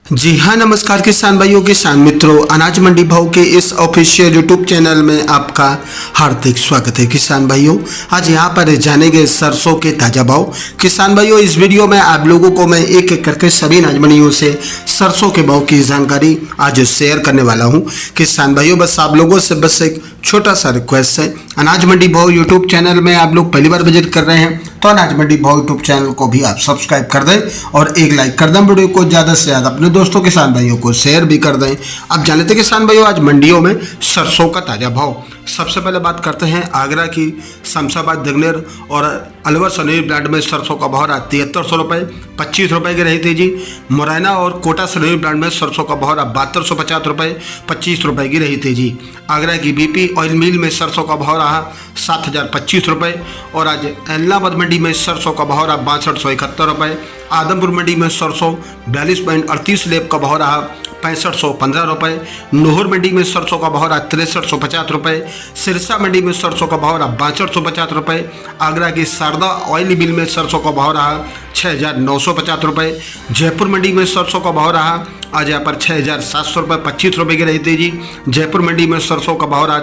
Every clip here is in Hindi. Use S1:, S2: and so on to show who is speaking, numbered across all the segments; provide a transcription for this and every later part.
S1: जी हाँ, नमस्कार किसान भाइयों, किसान मित्रों, अनाज मंडी भाव के इस ऑफिशियल यूट्यूब चैनल में आपका हार्दिक स्वागत है। किसान भाइयों, आज यहाँ पर जानेंगे सरसों के ताज़ा भाव। किसान भाइयों, इस वीडियो में आप लोगों को मैं एक एक करके सभी अनाज मंडियों से सरसों के भाव की जानकारी आज शेयर करने वाला हूँ। किसान भाइयों, बस आप लोगों से बस एक छोटा सा रिक्वेस्ट है, अनाज मंडी भाव यूट्यूब चैनल में आप लोग पहली बार विजिट कर रहे हैं तो अनाज मंडी भाव यूट्यूब चैनल को भी आप सब्सक्राइब कर दें और एक लाइक कर दें। वीडियो को ज़्यादा से ज़्यादा अपने दोस्तों किसान भाइयों को शेयर भी कर दें। अब जान लेते हैं किसान भाइयों आज मंडियों में सरसों का ताज़ा भाव। सबसे पहले बात करते हैं आगरा की शमशाबाद, दिगनेर और अलवर सनोई ब्रांड में सरसों का भाव रहा 7300 रुपये, 25 रुपये की रही थी जी। मुरैना और कोटा सनोई ब्रांड में सरसों का भाव रहा 7250 रुपये, 25 रुपये की रही थी जी। आगरा की बीपी ऑयल मिल में सरसों का भाव रहा 7025 रुपये और आज एलनाबाद मंडी में सरसों का भाव रहा 6271 रुपये। आदमपुर मंडी में सरसों 42.38 लेब का भाव रहा 6515 रुपये। नोहर मंडी में सरसों का भाव रहा 6350 रुपये। सिरसा मंडी में सरसों का भाव रहा 6250 रुपये। आगरा की शारदा ऑयल मिल में सरसों का भाव रहा 6950 रुपये। जयपुर मंडी में सरसों का भाव रहा आज यहाँ पर 6700 रुपये, 25 रुपये की रही थी जी। जयपुर मंडी में सरसों का भाव रहा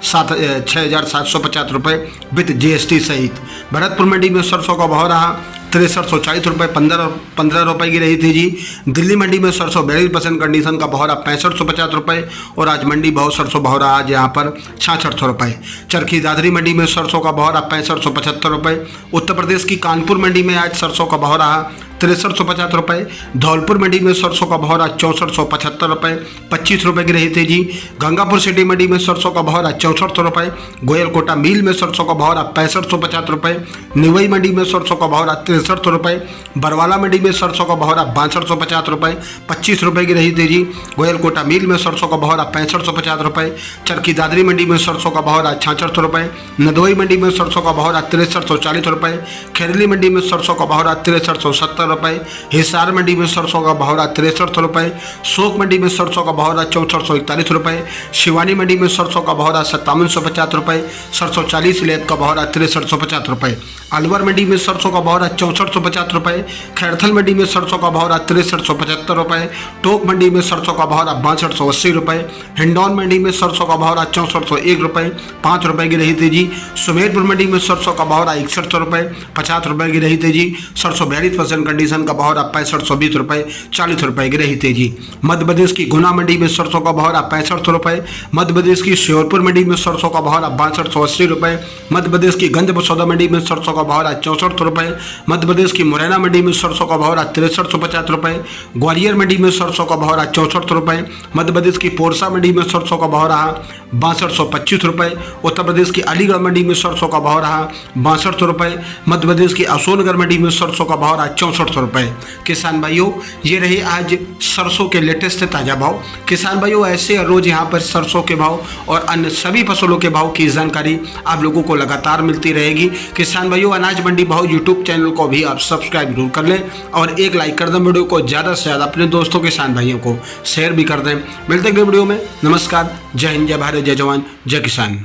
S1: 6750 रुपये विद GST सहित। भरतपुर मंडी में सरसों का भाव रहा 6340 रुपये, 15 रुपये की रही थी जी। दिल्ली मंडी में सरसों 42% कंडीशन का भाव रहा 6550 रुपये और आज मंडी भाव सरसों भाव रहा आज यहाँ पर 6600 रुपये। चरखी दादरी मंडी में सरसों का भाव रहा 6575 रुपये। उत्तर प्रदेश की कानपुर मंडी में आज सरसों का भाव रहा 6350 रुपये। धौलपुर मंडी में सरसों का भाव रहा 6475 रुपये, 25 रुपये की रही थी जी। गंगापुर सिटी मंडी में सरसों का भाव रहा 6400 रुपये। गोयलकोटा मिल में सरसों का भाव रहा 6550 रुपये। निवई मंडी में सरसों का भाव रहा 6300 रुपये। बरवाला मंडी में सरसों का भाव रहा 6250 रुपये, 25 रुपये की रही थी जी। गोयलकोटा मिल में सरसों का भाव रहा 6550 रुपये। चरखी दादरी मंडी में सरसों का भाव रहा 6600 रुपये। नदोई मंडी में सरसों का भाव रहा 6340 रुपये। खैरली मंडी में सरसों का भाव रहा 6370 रुपये। हिसार मंडी में सरसों का भाव रहा 6300 रुपये। शोक मंडी में सरसों का भाव रहा 6441 रुपये। शिवानी मंडी में सरसों का भाव रहा 5750 रुपये। सरसों 40 लेब का भाव रहा 6350 रुपये। अलवर मंडी में सरसों का भाव रहा 6450 रुपये। खैरथल मंडी में सरसों का भाव रहा 6375 रुपये। टोक मंडी में सरसों का भाव रहा 6280 रुपये। हिंडौन मंडी में सरसों का भाव रहा 6401 रुपये, 5 रुपये की रही थी जी। सुमेरपुर मंडी में सरसों का भाव रहा 6100 रुपये, 50 रुपये की रही थी जी। सरसों 42% कंडीशन का भाव रहा 6520 रुपये, 40 रुपये की रही थी जी। मध्य प्रदेश की गुना मंडी में सरसों का भाव रहा 6500 रुपये। मध्य प्रदेश की श्योरपुर मंडी में सरसों का भाव रहा 6280 रुपये। मध्य प्रदेश की गंज बसौदा मंडी में सरसों का भाव रहा 6400 रुपये। मध्य प्रदेश की मुरैना मंडी में सरसों का भाव रहा 6350 रुपये। ग्वालियर मंडी में सरसों का भाव रहा 6400 रुपये। मध्य प्रदेश की पोरसा मंडी में सरसों का भाव रहा 6225 रुपये। उत्तर प्रदेश की अलीगढ़ मंडी में सरसों का भाव रहा 6200 रुपये। मध्य प्रदेश की अशोकनगर मंडी में सरसों का भाव रहा 6400 रुपये। किसान भाइयों, ये रहे आज सरसों के लेटेस्ट ताज़ा भाव। किसान भाइयों, ऐसे रोज यहाँ पर सरसों के भाव और अन्य सभी फसलों के भाव की जानकारी आप लोगों को लगातार मिलती रहेगी। किसान भाइयों, अनाज मंडी भाव यूट्यूब चैनल को भी आप सब्सक्राइब जरूर कर लें और एक लाइक कर दें। वीडियो को ज़्यादा से ज़्यादा अपने दोस्तों किसान भाइयों को शेयर भी कर दें। मिलते हैं अगले वीडियो में। नमस्कार, जय हिंद, जय भारत, जय जवान, जय किसान।